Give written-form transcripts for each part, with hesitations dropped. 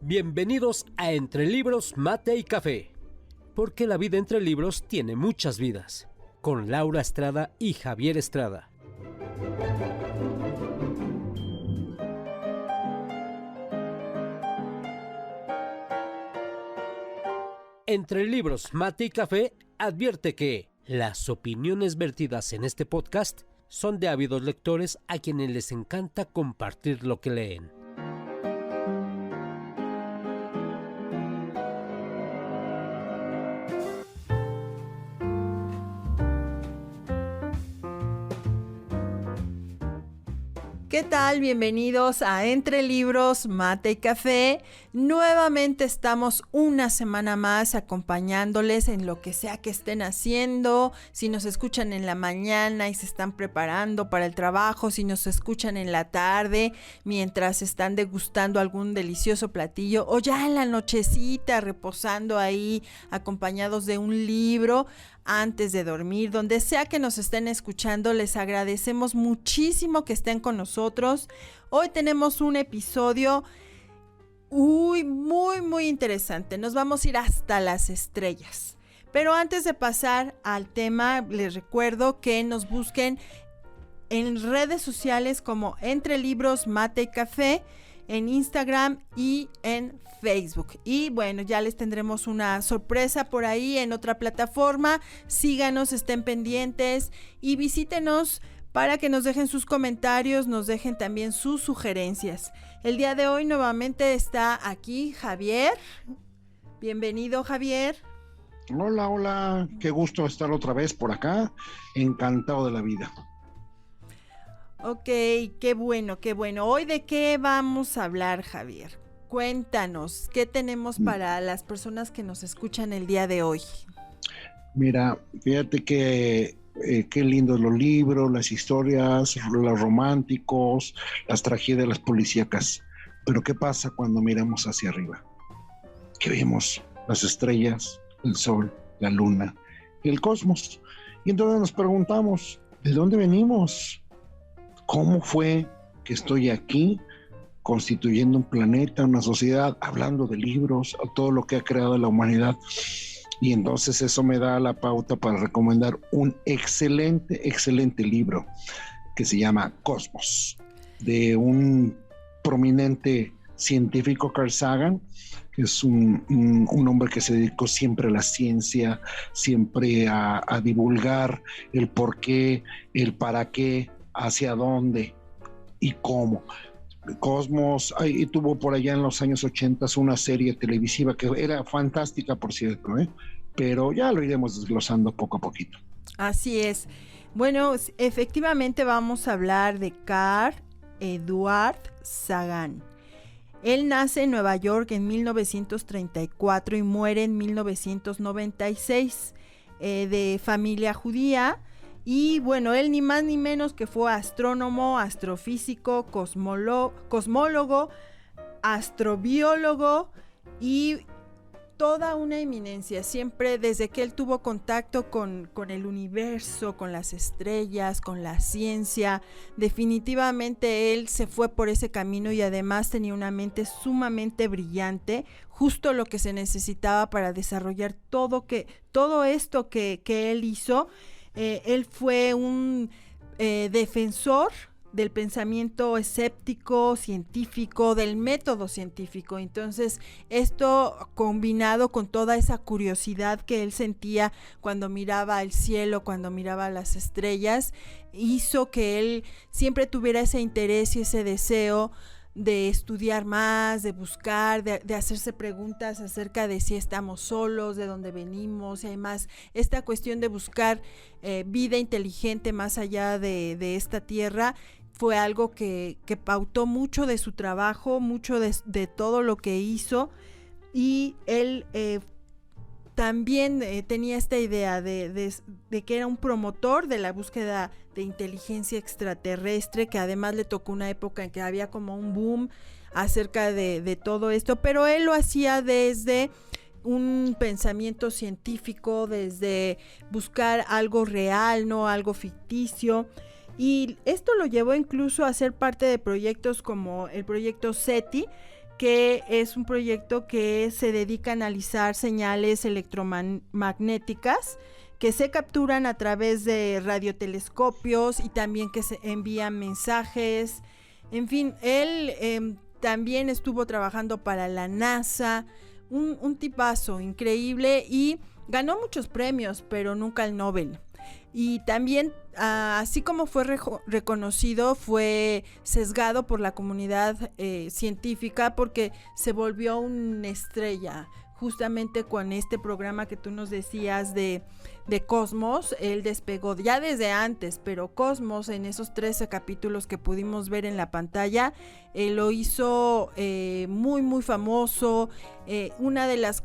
Bienvenidos a Entre Libros, Mate y Café, porque la vida entre libros tiene muchas vidas, con Laura Estrada y Javier Estrada. Entre Libros, Mate y Café advierte que las opiniones vertidas en este podcast son de ávidos lectores a quienes les encanta compartir lo que leen. ¿Qué tal? Bienvenidos a Entre Libros, Mate y Café. Nuevamente estamos una semana más acompañándoles en lo que sea que estén haciendo. Si nos escuchan en la mañana y se están preparando para el trabajo, si nos escuchan en la tarde mientras están degustando algún delicioso platillo, o ya en la nochecita reposando ahí acompañados de un libro antes de dormir, donde sea que nos estén escuchando, les agradecemos muchísimo que estén con nosotros. Hoy tenemos un episodio muy interesante. Nos vamos a ir hasta las estrellas. Pero antes de pasar al tema, les recuerdo que nos busquen en redes sociales como Entre Libros, Mate y Café, en Instagram y en Facebook. Y bueno, ya les tendremos una sorpresa por ahí en otra plataforma. Síganos, estén pendientes y visítenos para que nos dejen sus comentarios, nos dejen también sus sugerencias. El día de hoy nuevamente está aquí Javier. Bienvenido, Javier. Hola, qué gusto estar otra vez por acá. Encantado de la vida. Ok, qué bueno. Hoy, ¿de qué vamos a hablar, Javier? Cuéntanos, ¿qué tenemos para las personas que nos escuchan el día de hoy? Mira, fíjate que qué lindos los libros, las historias, los románticos, las tragedias, las policíacas. Pero ¿qué pasa cuando miramos hacia arriba? ¿Qué vemos? Las estrellas, el sol, la luna y el cosmos. Y entonces nos preguntamos, ¿de dónde venimos? ¿Cómo fue que estoy aquí constituyendo un planeta, una sociedad, hablando de libros, todo lo que ha creado la humanidad? Y entonces eso me da la pauta para recomendar un excelente libro que se llama Cosmos, de un prominente científico, Carl Sagan, que es un hombre que se dedicó siempre a la ciencia, siempre a divulgar el por qué, el para qué, hacia dónde y cómo. Cosmos, y tuvo por allá en los años 80 una serie televisiva que era fantástica, por cierto, pero ya lo iremos desglosando poco a poquito. Así es. Bueno, efectivamente vamos a hablar de Carl Edward Sagan. Él nace en Nueva York en 1934 y muere en 1996, de familia judía. Y bueno, él ni más ni menos que fue astrónomo, astrofísico, cosmólogo, astrobiólogo y toda una eminencia. Siempre desde que él tuvo contacto con el universo, con las estrellas, con la ciencia, definitivamente él se fue por ese camino y además tenía una mente sumamente brillante, justo lo que se necesitaba para desarrollar todo esto que él hizo. Él fue un defensor del pensamiento escéptico, científico, del método científico. Entonces, esto combinado con toda esa curiosidad que él sentía cuando miraba el cielo, cuando miraba las estrellas, hizo que él siempre tuviera ese interés y ese deseo de estudiar más, de buscar, de hacerse preguntas acerca de si estamos solos, de dónde venimos, y además esta cuestión de buscar vida inteligente más allá de esta tierra fue algo que pautó mucho de su trabajo, mucho de todo lo que hizo. Y él también tenía esta idea de que era un promotor de la búsqueda de inteligencia extraterrestre, que además le tocó una época en que había como un boom acerca de todo esto, pero él lo hacía desde un pensamiento científico, desde buscar algo real, no algo ficticio. Y esto lo llevó incluso a ser parte de proyectos como el proyecto SETI, que es un proyecto que se dedica a analizar señales electromagnéticas que se capturan a través de radiotelescopios y también que se envían mensajes. En fin, él también estuvo trabajando para la NASA, un tipazo increíble, y ganó muchos premios, pero nunca el Nobel. Y también, así como fue reconocido, fue sesgado por la comunidad científica, porque se volvió una estrella. Justamente con este programa que tú nos decías de Cosmos, él despegó ya desde antes, pero Cosmos, en esos 13 capítulos que pudimos ver en la pantalla, lo hizo muy, muy famoso. Una de las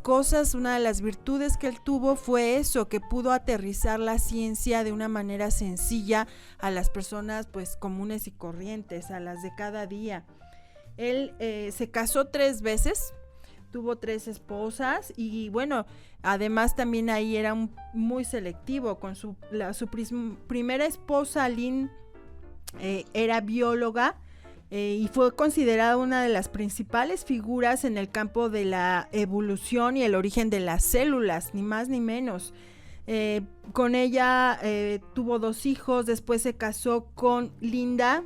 virtudes que él tuvo fue eso, que pudo aterrizar la ciencia de una manera sencilla a las personas pues comunes y corrientes, a las de cada día. Él se casó 3 veces. Tuvo 3 esposas y bueno, además también ahí era muy selectivo con su primera esposa, Lynn, era bióloga y fue considerada una de las principales figuras en el campo de la evolución y el origen de las células, ni más ni menos. Con ella tuvo 2 hijos, después se casó con Linda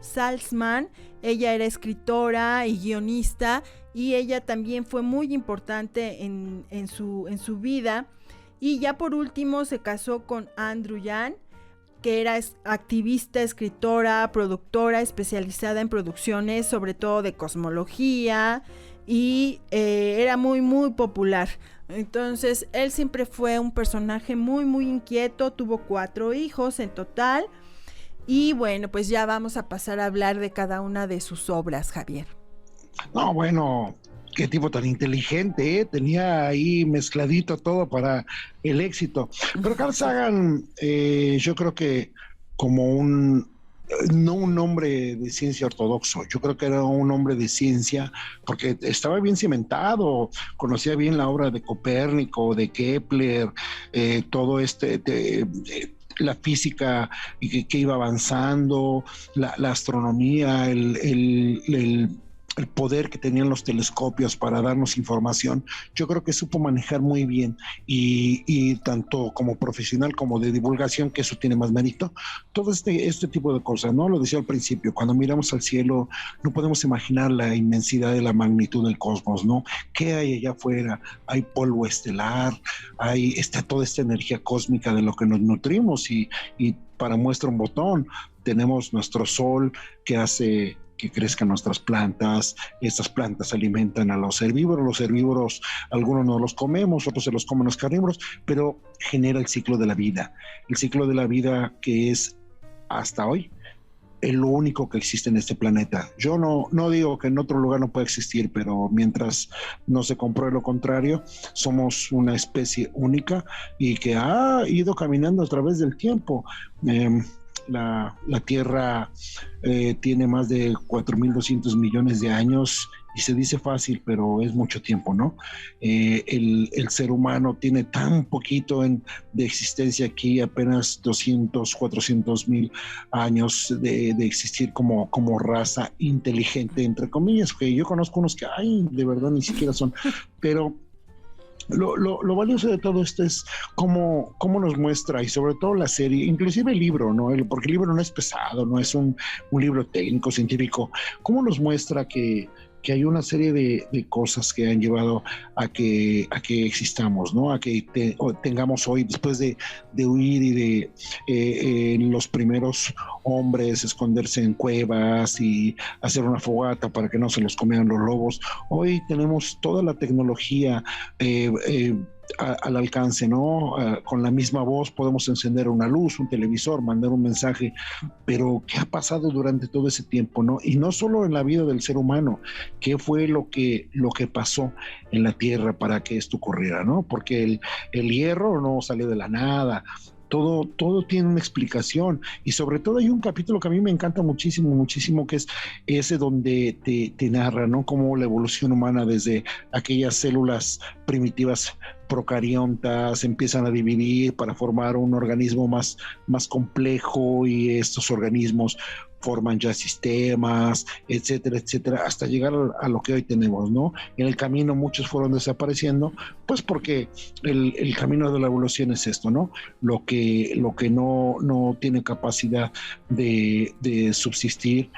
Salzman. Ella era escritora y guionista, y ella también fue muy importante en su vida. Y ya por último se casó con Andrew Yan, que era activista, escritora, productora especializada en producciones, sobre todo de cosmología, y era muy, muy popular. Entonces él siempre fue un personaje muy, muy inquieto. Tuvo 4 hijos en total. Y bueno, pues ya vamos a pasar a hablar de cada una de sus obras, Javier. No, bueno, qué tipo tan inteligente, ¿eh? Tenía ahí mezcladito todo para el éxito. Pero Carl Sagan, yo creo que como no un hombre de ciencia ortodoxo, yo creo que era un hombre de ciencia porque estaba bien cimentado, conocía bien la obra de Copérnico, de Kepler, todo la física que iba avanzando, la astronomía, el poder que tenían los telescopios para darnos información. Yo creo que supo manejar muy bien y tanto como profesional como de divulgación, que eso tiene más mérito, todo este tipo de cosas, ¿no? Lo decía al principio, cuando miramos al cielo no podemos imaginar la inmensidad de la magnitud del cosmos, ¿no? ¿Qué hay allá afuera? Hay polvo estelar, está toda esta energía cósmica de lo que nos nutrimos y para muestra un botón, tenemos nuestro sol que hace que crezcan nuestras plantas. Estas plantas alimentan a los herbívoros, algunos no los comemos, otros se los comen los carnívoros, pero genera el ciclo de la vida que es hasta hoy lo único que existe en este planeta. Yo no digo que en otro lugar no pueda existir, pero mientras no se compruebe lo contrario, somos una especie única y que ha ido caminando a través del tiempo. La Tierra tiene más de 4.200 millones de años y se dice fácil, pero es mucho tiempo, ¿no? El ser humano tiene tan poquito de existencia aquí, apenas 200, 400 mil años de existir como raza inteligente, entre comillas, que yo conozco unos que, de verdad ni siquiera son, pero lo valioso de todo esto es cómo nos muestra, y sobre todo la serie, inclusive el libro, ¿no? Porque el libro no es pesado, no es un libro técnico, científico, cómo nos muestra que hay una serie de cosas que han llevado a que existamos, ¿no? A que tengamos hoy, después de huir y de los primeros hombres esconderse en cuevas y hacer una fogata para que no se los comieran los lobos, hoy tenemos toda la tecnología al alcance, ¿no? Con la misma voz podemos encender una luz, un televisor, mandar un mensaje, pero ¿qué ha pasado durante todo ese tiempo, no? Y no solo en la vida del ser humano, ¿qué fue lo que pasó en la Tierra para que esto ocurriera, ¿no? Porque el hierro no salió de la nada. Todo tiene una explicación, y sobre todo hay un capítulo que a mí me encanta muchísimo, que es ese donde te narra, ¿no? Cómo la evolución humana desde aquellas células primitivas procariontas empiezan a dividir para formar un organismo más complejo, y estos organismos forman ya sistemas, etcétera, etcétera, hasta llegar a lo que hoy tenemos, ¿no? En el camino muchos fueron desapareciendo, pues porque el camino de la evolución es esto, ¿no? Lo que no tiene capacidad de subsistir,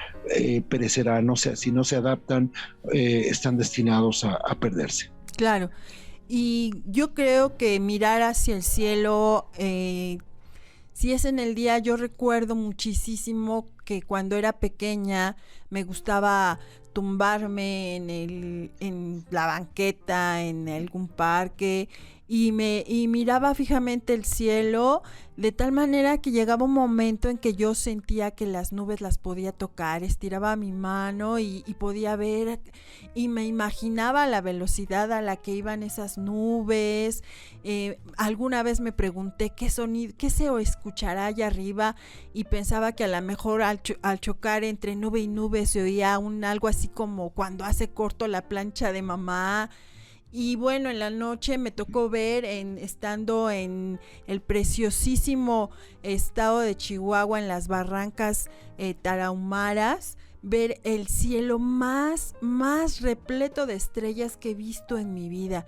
perecerá, no sé, si no se adaptan, están destinados a perderse. Claro. Y yo creo que mirar hacia el cielo, si es en el día, yo recuerdo muchísimo que cuando era pequeña me gustaba tumbarme en la banqueta, en algún parque, y miraba fijamente el cielo, de tal manera que llegaba un momento en que yo sentía que las nubes las podía tocar, estiraba mi mano y podía ver, y me imaginaba la velocidad a la que iban esas nubes. Alguna vez me pregunté qué se escuchará allá arriba, y pensaba que a lo mejor al chocar entre nube y nube se oía algo así como cuando hace corto la plancha de mamá. Y bueno, en la noche me tocó ver, estando en el preciosísimo estado de Chihuahua, en las barrancas tarahumaras, ver el cielo más repleto de estrellas que he visto en mi vida.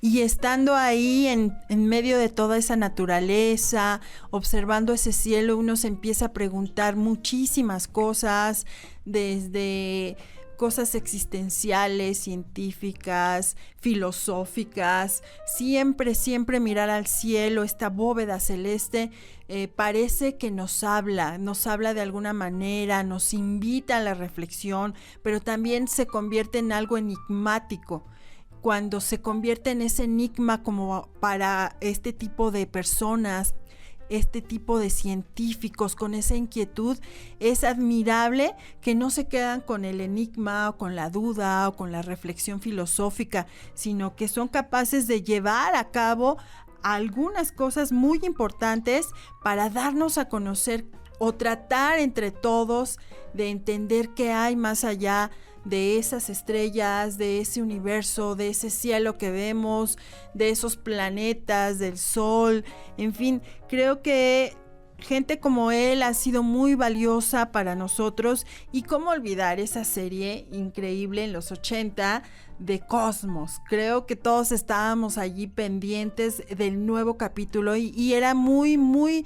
Y estando ahí en medio de toda esa naturaleza, observando ese cielo, uno se empieza a preguntar muchísimas cosas, desde cosas existenciales, científicas, filosóficas. Siempre mirar al cielo, esta bóveda celeste, parece que nos habla de alguna manera, nos invita a la reflexión, pero también se convierte en algo enigmático. Cuando se convierte en ese enigma como para este tipo de personas, este tipo de científicos con esa inquietud, es admirable que no se quedan con el enigma o con la duda o con la reflexión filosófica, sino que son capaces de llevar a cabo algunas cosas muy importantes para darnos a conocer o tratar entre todos de entender qué hay más allá de esas estrellas, de ese universo, de ese cielo que vemos, de esos planetas, del sol. En fin, creo que gente como él ha sido muy valiosa para nosotros. Y cómo olvidar esa serie increíble en los 80 de Cosmos. Creo que todos estábamos allí pendientes del nuevo capítulo, y era muy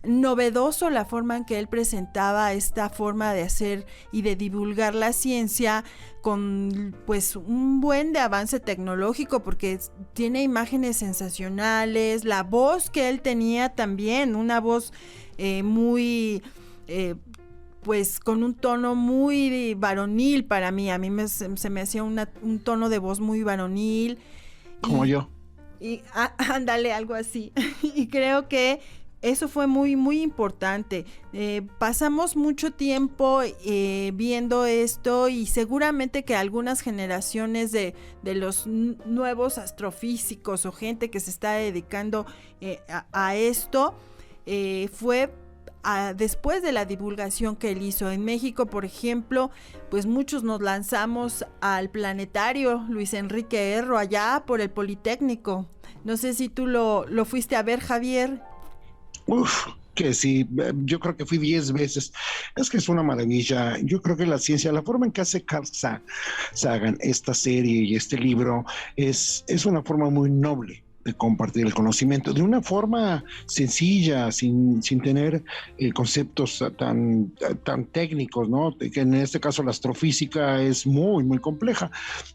novedoso la forma en que él presentaba esta forma de hacer y de divulgar la ciencia, con pues un buen de avance tecnológico, porque tiene imágenes sensacionales, la voz que él tenía también, una voz muy pues con un tono muy varonil para mí. A mí se me hacía un tono de voz muy varonil. Como yo. Y ándale, algo así. Y creo que eso fue muy importante. Pasamos mucho tiempo viendo esto, y seguramente que algunas generaciones de los nuevos astrofísicos o gente que se está dedicando a esto, fue después de la divulgación que él hizo. En México, por ejemplo, pues muchos nos lanzamos al planetario Luis Enrique Erro, allá por el Politécnico. No sé si tú lo fuiste a ver, Javier. Uf, que sí, yo creo que fui 10 veces. Es que es una maravilla. Yo creo que la ciencia, la forma en que hace Carl Sagan esta serie y este libro, es una forma muy noble de compartir el conocimiento, de una forma sencilla, sin tener conceptos tan técnicos, ¿no? Que en este caso la astrofísica es muy compleja,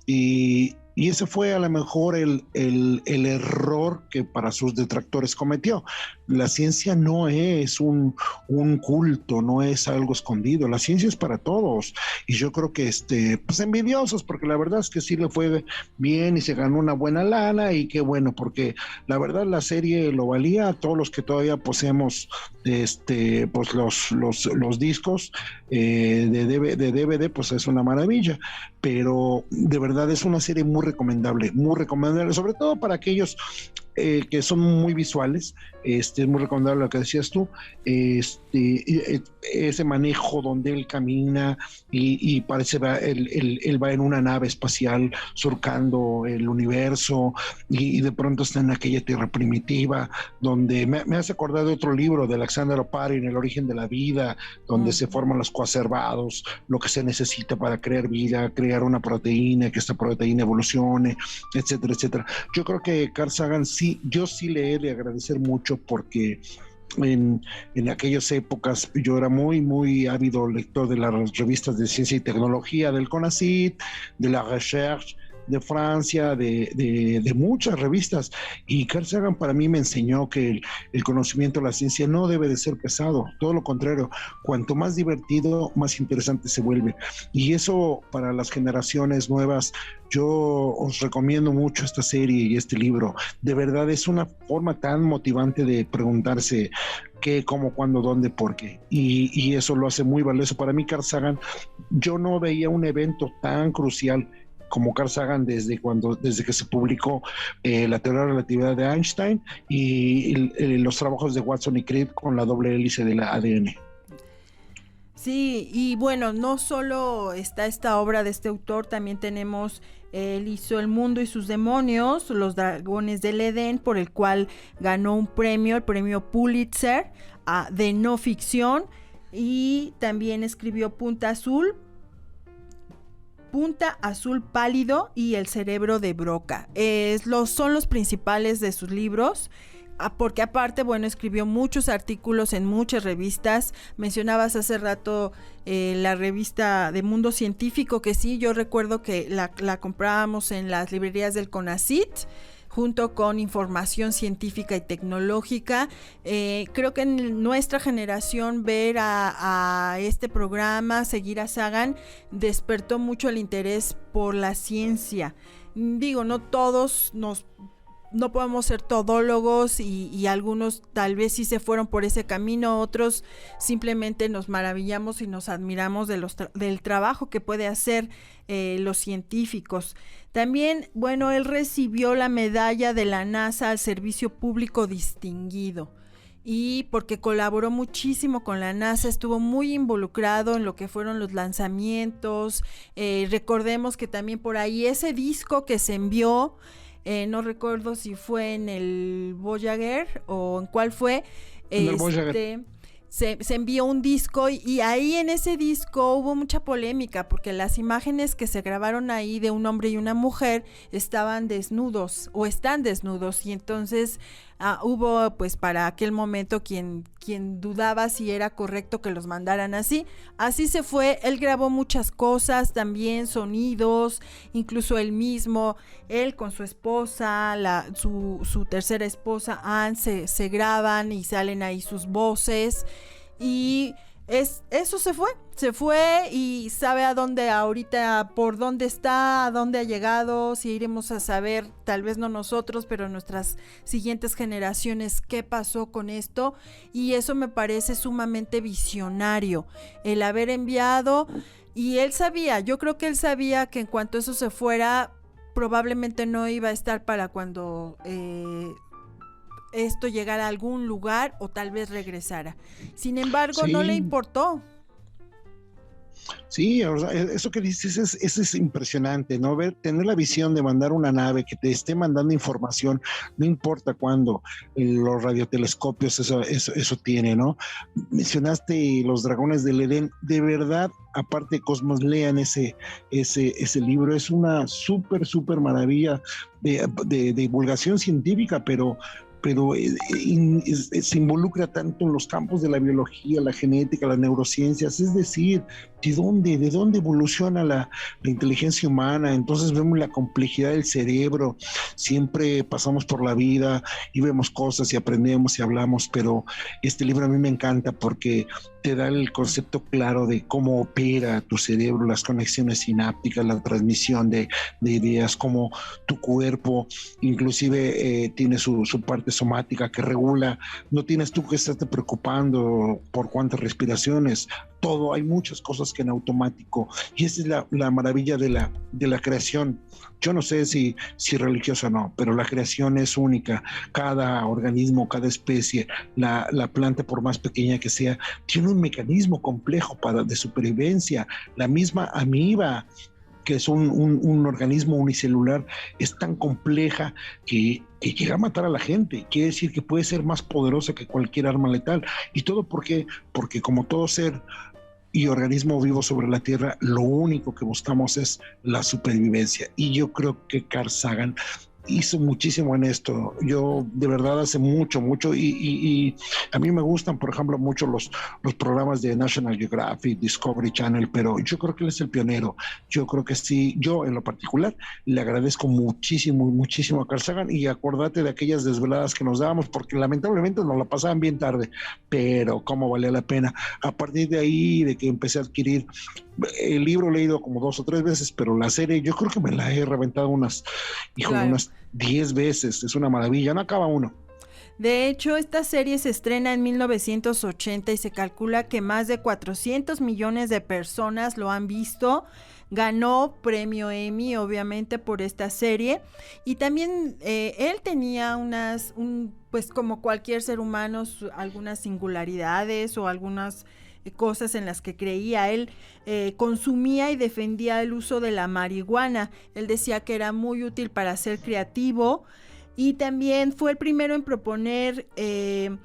y ese fue a lo mejor el error que para sus detractores cometió. La ciencia no es un culto, no es algo escondido. La ciencia es para todos. Y yo creo que pues envidiosos, porque la verdad es que sí le fue bien y se ganó una buena lana, y qué bueno, porque la verdad la serie lo valía. A todos los que todavía poseemos pues los discos de DVD, pues es una maravilla. Pero de verdad es una serie muy recomendable, sobre todo para aquellos que son muy visuales. Es muy recomendable lo que decías tú, ese manejo donde él camina y parece él va en una nave espacial surcando el universo y de pronto está en aquella tierra primitiva donde me hace acordar de otro libro de Alexander Oparin, El origen de la vida, donde se forman los coacervados, lo que se necesita para crear vida, crear una proteína, que esta proteína evolucione, etcétera, etcétera. Yo creo que Carl Sagan yo sí le he de agradecer mucho porque en aquellas épocas yo era muy ávido lector de las revistas de ciencia y tecnología del CONACYT, de la Recherche de Francia, de muchas revistas, y Carl Sagan para mí me enseñó que el conocimiento de la ciencia no debe de ser pesado, todo lo contrario, cuanto más divertido, más interesante se vuelve, y eso para las generaciones nuevas, yo os recomiendo mucho esta serie y este libro, de verdad es una forma tan motivante de preguntarse qué, cómo, cuándo, dónde, por qué, y eso lo hace muy valioso. Para mí Carl Sagan, yo no veía un evento tan crucial como Carl Sagan desde que se publicó la teoría de la relatividad de Einstein y los trabajos de Watson y Crick con la doble hélice de la ADN. Sí, y bueno, no solo está esta obra de este autor, también tenemos, él hizo El mundo y sus demonios, Los dragones del Edén, por el cual ganó un premio, el premio Pulitzer de no ficción, y también escribió Punta Azul Pálido y El cerebro de Broca. Son los principales de sus libros, porque aparte, bueno, escribió muchos artículos en muchas revistas. Mencionabas hace rato la revista de Mundo Científico, que sí, yo recuerdo que la comprábamos en las librerías del CONACYT, junto con Información Científica y Tecnológica. Creo que en nuestra generación ver a este programa, seguir a Sagan, despertó mucho el interés por la ciencia. Digo, no todos no podemos ser todólogos y algunos tal vez sí se fueron por ese camino, otros simplemente nos maravillamos y nos admiramos del trabajo que puede hacer los científicos. También, bueno, él recibió la medalla de la NASA al servicio público distinguido, y porque colaboró muchísimo con la NASA, estuvo muy involucrado en lo que fueron los lanzamientos. Recordemos que también por ahí ese disco que se envió, no recuerdo si fue en el Voyager o en cuál fue, se envió un disco y ahí en ese disco hubo mucha polémica porque las imágenes que se grabaron ahí de un hombre y una mujer estaban desnudos o están desnudos, y entonces hubo, pues, para aquel momento quien dudaba si era correcto que los mandaran así se fue. Él grabó muchas cosas también, sonidos, incluso él mismo, él con su esposa, su tercera esposa Anne, se graban y salen ahí sus voces, y eso se fue y sabe a dónde ahorita, por dónde está, a dónde ha llegado. Si iremos a saber, tal vez no nosotros, pero nuestras siguientes generaciones, qué pasó con esto, y eso me parece sumamente visionario, el haber enviado, y yo creo que él sabía que en cuanto eso se fuera, probablemente no iba a estar para cuando esto llegara a algún lugar o tal vez regresara. Sin embargo, sí, no le importó. Sí, o sea, eso que dices es impresionante, ¿no? Tener la visión de mandar una nave que te esté mandando información, no importa cuándo, los radiotelescopios eso tiene, ¿no? Mencionaste Los dragones del Edén, de verdad, aparte de Cosmos, lean ese libro, es una súper maravilla de divulgación científica, pero se involucra tanto en los campos de la biología, la genética, las neurociencias, es decir, ¿de dónde evoluciona la inteligencia humana? Entonces vemos la complejidad del cerebro, siempre pasamos por la vida y vemos cosas y aprendemos y hablamos, pero este libro a mí me encanta porque te da el concepto claro de cómo opera tu cerebro, las conexiones sinápticas, la transmisión de ideas, cómo tu cuerpo inclusive tiene su parte somática que regula. No tienes tú que estarte preocupando por cuántas respiraciones, todo, hay muchas cosas que en automático, y esa es la maravilla de la creación. Yo no sé si religiosa o no, pero la creación es única. Cada organismo, cada especie, la planta, por más pequeña que sea, tiene un mecanismo complejo de supervivencia. La misma amiba, que es un organismo unicelular, es tan compleja que llega a matar a la gente. Quiere decir que puede ser más poderosa que cualquier arma letal. ¿Y todo por qué? Porque como todo ser y organismo vivo sobre la Tierra, lo único que buscamos es la supervivencia. Y yo creo que Carl Sagan hizo muchísimo en esto. Yo de verdad hace mucho, y a mí me gustan, por ejemplo, mucho los programas de National Geographic, Discovery Channel, pero yo creo que él es el pionero. Yo creo que sí, yo en lo particular le agradezco muchísimo a Carl Sagan, y acordate de aquellas desveladas que nos dábamos, porque lamentablemente nos la pasaban bien tarde, pero cómo valía la pena. A partir de ahí, de que empecé a adquirir el libro, leído como 2 o 3 veces, pero la serie yo creo que me la he reventado unas 10 veces. Es una maravilla, no acaba uno. De hecho, esta serie se estrena en 1980 y se calcula que más de 400 millones de personas lo han visto. Ganó premio Emmy, obviamente, por esta serie. Y también él tenía pues como cualquier ser humano, algunas singularidades o algunas cosas en las que creía. Él consumía y defendía el uso de la marihuana. Él decía que era muy útil para ser creativo, y también fue el primero en proponer que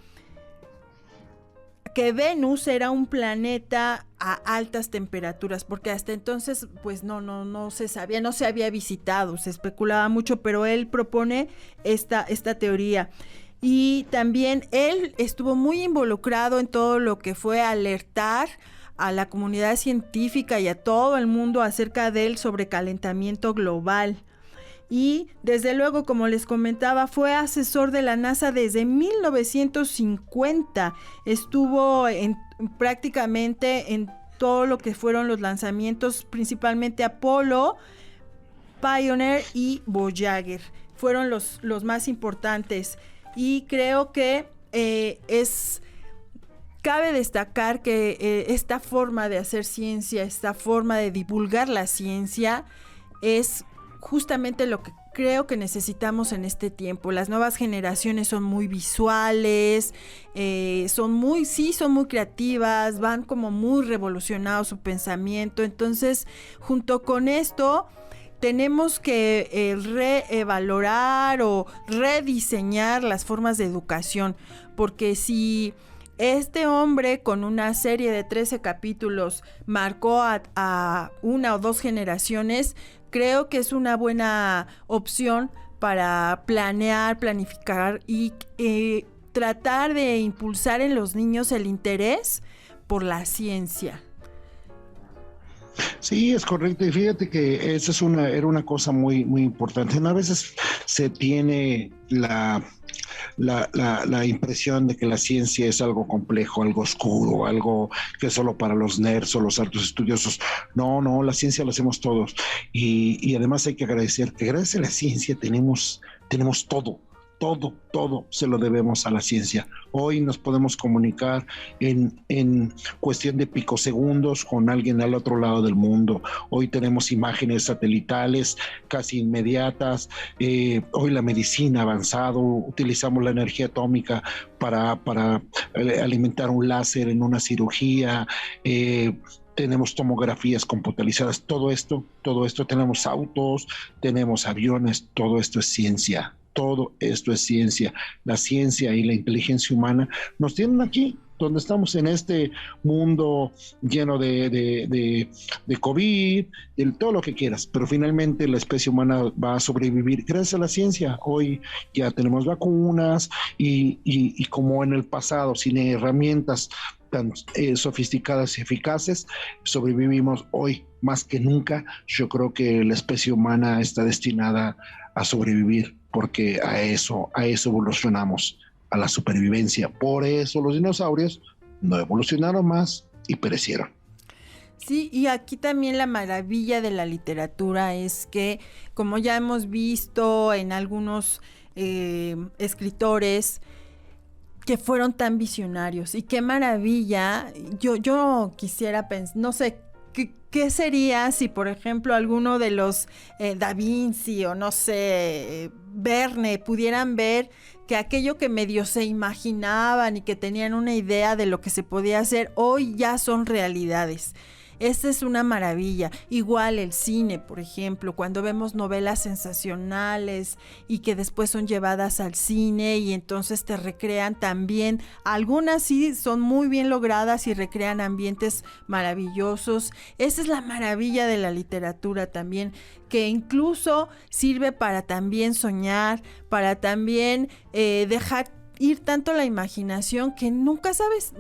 Venus era un planeta a altas temperaturas, porque hasta entonces pues no se sabía, no se había visitado, se especulaba mucho, pero él propone esta teoría. Y también él estuvo muy involucrado en todo lo que fue alertar a la comunidad científica y a todo el mundo acerca del sobrecalentamiento global. Y desde luego, como les comentaba, fue asesor de la NASA desde 1950. Estuvo prácticamente en todo lo que fueron los lanzamientos, principalmente Apolo, Pioneer y Voyager. Fueron los más importantes. Y creo que cabe destacar que esta forma de hacer ciencia, esta forma de divulgar la ciencia, es justamente lo que creo que necesitamos en este tiempo. Las nuevas generaciones son muy visuales, son muy creativas, van como muy revolucionados su pensamiento. Entonces, junto con esto, tenemos que revalorar o rediseñar las formas de educación, porque si este hombre con una serie de 13 capítulos marcó a 1 o 2 generaciones, creo que es una buena opción para planificar y tratar de impulsar en los niños el interés por la ciencia. Sí, es correcto, y fíjate que esa era una cosa muy, muy importante. A veces se tiene la impresión de que la ciencia es algo complejo, algo oscuro, algo que es solo para los nerds o los altos estudiosos. No, la ciencia la hacemos todos, y además hay que agradecer que gracias a la ciencia tenemos todo se lo debemos a la ciencia. Hoy nos podemos comunicar en cuestión de picosegundos con alguien al otro lado del mundo. Hoy tenemos imágenes satelitales casi inmediatas. Hoy la medicina ha avanzado, utilizamos la energía atómica para alimentar un láser en una cirugía. Tenemos tomografías computarizadas, todo esto, tenemos autos, tenemos aviones, todo esto es ciencia. Todo esto es ciencia. La ciencia y la inteligencia humana nos tienen aquí, donde estamos, en este mundo lleno de COVID, de todo lo que quieras, pero finalmente la especie humana va a sobrevivir gracias a la ciencia. Hoy ya tenemos vacunas y como en el pasado, sin herramientas tan sofisticadas y eficaces, sobrevivimos. Hoy más que nunca. Yo creo que la especie humana está destinada a sobrevivir, porque a eso evolucionamos, a la supervivencia. Por eso los dinosaurios no evolucionaron más y perecieron. Sí, y aquí también la maravilla de la literatura es que, como ya hemos visto en algunos escritores, que fueron tan visionarios. Y qué maravilla. Yo quisiera pensar, no sé, ¿qué sería si, por ejemplo, alguno de los Da Vinci o no sé, Verne pudieran ver que aquello que medio se imaginaban y que tenían una idea de lo que se podía hacer, hoy ya son realidades? Esta es una maravilla. Igual el cine, por ejemplo, cuando vemos novelas sensacionales y que después son llevadas al cine y entonces te recrean también, algunas sí son muy bien logradas y recrean ambientes maravillosos. Esa es la maravilla de la literatura también, que incluso sirve para también soñar, para también dejar ir tanto la imaginación que nunca sabes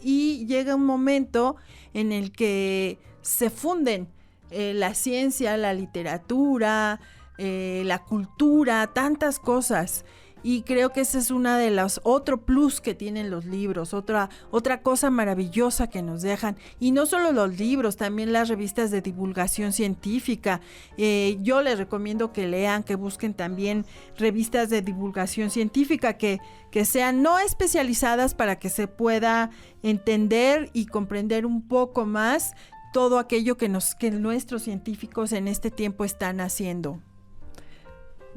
y llega un momento en el que se funden la ciencia, la literatura, la cultura, tantas cosas. Y creo que ese es una de los otro plus que tienen los libros, otra cosa maravillosa que nos dejan. Y no solo los libros, también las revistas de divulgación científica. Yo les recomiendo que lean, que busquen también revistas de divulgación científica que sean no especializadas, para que se pueda entender y comprender un poco más todo aquello que nuestros científicos en este tiempo están haciendo.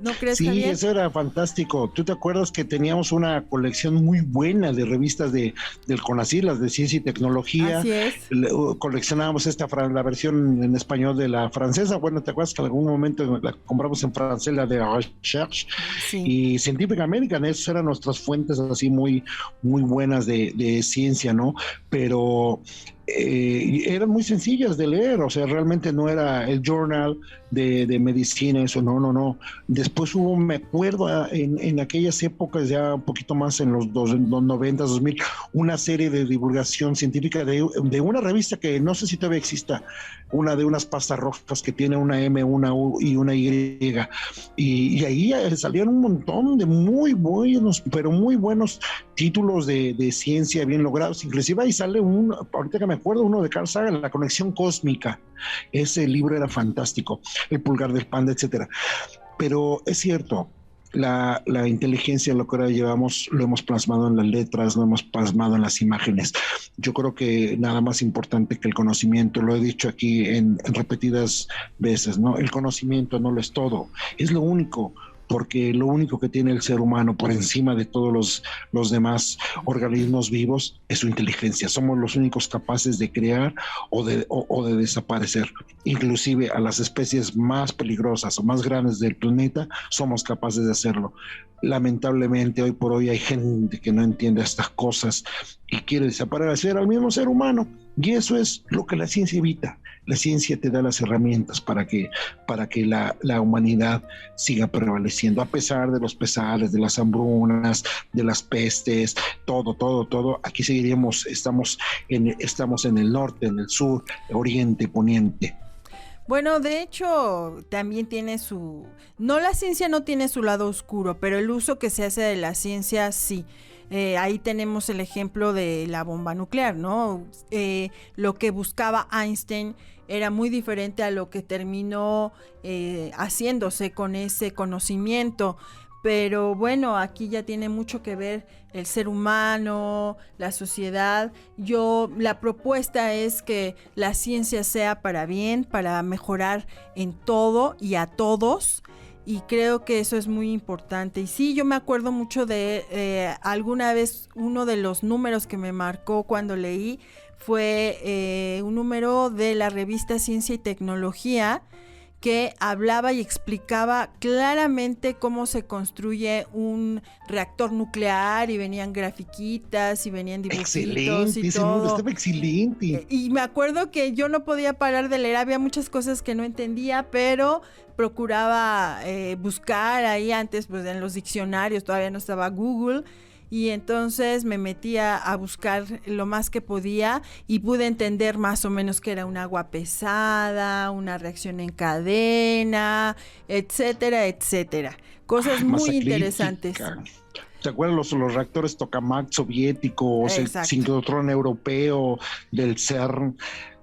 ¿No crees, sí, Javier? Eso era fantástico. ¿Tú te acuerdas que teníamos una colección muy buena de revistas del CONACYT, las de ciencia y tecnología? Así es. Coleccionábamos la versión en español de la francesa. Bueno, ¿te acuerdas que en algún momento la compramos en francés, la de Recherche? Sí. Y Scientific American, esas eran nuestras fuentes así muy, muy buenas de ciencia, ¿no? Pero eran muy sencillas de leer, o sea, realmente no era el journal de medicina, eso, no. Después hubo, me acuerdo, en aquellas épocas, ya un poquito más en los 90, 2000, una serie de divulgación científica de una revista que no sé si todavía exista, una de unas pastas rojas que tiene una M, una U y una Y, y ahí salían un montón de muy buenos, pero muy buenos títulos de ciencia bien logrados. Inclusive ahí sale ahorita que me acuerdo, uno de Carl Sagan, La Conexión Cósmica. Ese libro era fantástico, El Pulgar del Panda, etcétera. Pero es cierto, la inteligencia, lo que ahora llevamos, lo hemos plasmado en las letras, lo hemos plasmado en las imágenes. Yo creo que nada más importante que el conocimiento, lo he dicho aquí en repetidas veces, ¿no? El conocimiento no lo es todo, es lo único, porque lo único que tiene el ser humano por encima de todos los demás organismos vivos es su inteligencia. Somos los únicos capaces de crear o de desaparecer. Inclusive a las especies más peligrosas o más grandes del planeta somos capaces de hacerlo. Lamentablemente hoy por hoy hay gente que no entiende estas cosas y quiere desaparecer al mismo ser humano, y eso es lo que la ciencia evita. La ciencia te da las herramientas para que la humanidad siga prevaleciendo, a pesar de los pesares, de las hambrunas, de las pestes, todo. Aquí seguiremos, estamos en el norte, en el sur, oriente, poniente. Bueno, de hecho, también tiene la ciencia no tiene su lado oscuro, pero el uso que se hace de la ciencia sí. Ahí tenemos el ejemplo de la bomba nuclear, ¿no? Lo que buscaba Einstein era muy diferente a lo que terminó haciéndose con ese conocimiento. Pero bueno, aquí ya tiene mucho que ver el ser humano, la sociedad. La propuesta es que la ciencia sea para bien, para mejorar en todo y a todos. Y creo que eso es muy importante. Y sí, yo me acuerdo mucho de alguna vez uno de los números que me marcó cuando leí fue un número de la revista Ciencia y Tecnología, que hablaba y explicaba claramente cómo se construye un reactor nuclear, y venían grafiquitas y venían dibujitos y todo. Estaba excelente. Y me acuerdo que yo no podía parar de leer, había muchas cosas que no entendía, pero procuraba buscar ahí antes, pues en los diccionarios, todavía no estaba Google. Y entonces me metía a buscar lo más que podía y pude entender más o menos que era un agua pesada, una reacción en cadena, etcétera, etcétera. Cosas muy interesantes. ¿Te acuerdas los reactores tokamak soviéticos, el sincrotrón europeo del CERN?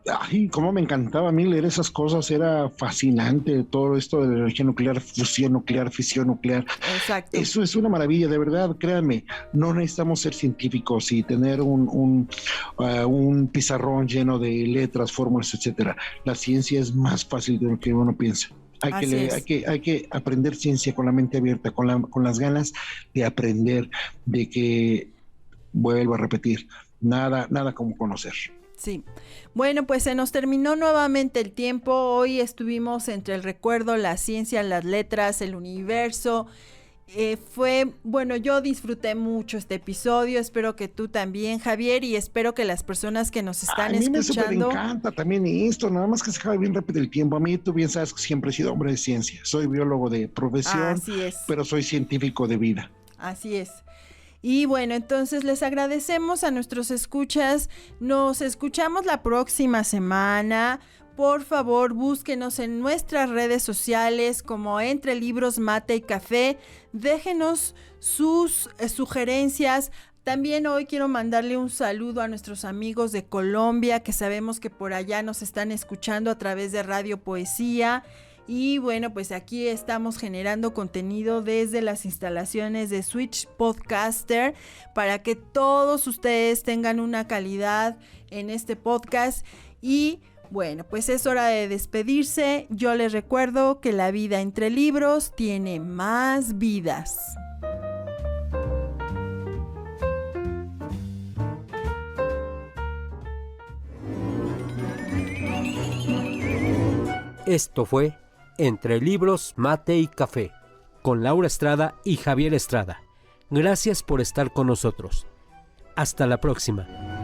Ay, cómo me encantaba a mí leer esas cosas, era fascinante todo esto de la energía nuclear, fusión nuclear, fisión nuclear. Exacto. Eso es una maravilla, de verdad, créanme, no necesitamos ser científicos y tener un pizarrón lleno de letras, fórmulas, etcétera. La ciencia es más fácil de lo que uno piensa. Hay que aprender ciencia con la mente abierta, con las ganas de aprender, de que, vuelvo a repetir, nada como conocer. Sí. Bueno, pues se nos terminó nuevamente el tiempo. Hoy estuvimos entre el recuerdo, la ciencia, las letras, el universo. Yo disfruté mucho este episodio. Espero que tú también, Javier, y espero que las personas que nos están escuchando. A mí me encanta también esto, nada más que se acaba bien rápido el tiempo. A mí, tú bien sabes que siempre he sido hombre de ciencia. Soy biólogo de profesión, Así es. Pero soy científico de vida. Así es. Y bueno, entonces les agradecemos a nuestros escuchas. Nos escuchamos la próxima semana. Por favor, búsquenos en nuestras redes sociales como Entre Libros, Mate y Café. Déjenos sus sugerencias. También hoy quiero mandarle un saludo a nuestros amigos de Colombia, que sabemos que por allá nos están escuchando a través de Radio Poesía. Y bueno, pues aquí estamos generando contenido desde las instalaciones de Switch Podcaster para que todos ustedes tengan una calidad en este podcast. Y bueno, pues es hora de despedirse. Yo les recuerdo que la vida entre libros tiene más vidas. Esto fue Entre Libros, Mate y Café, con Laura Estrada y Javier Estrada. Gracias por estar con nosotros. Hasta la próxima.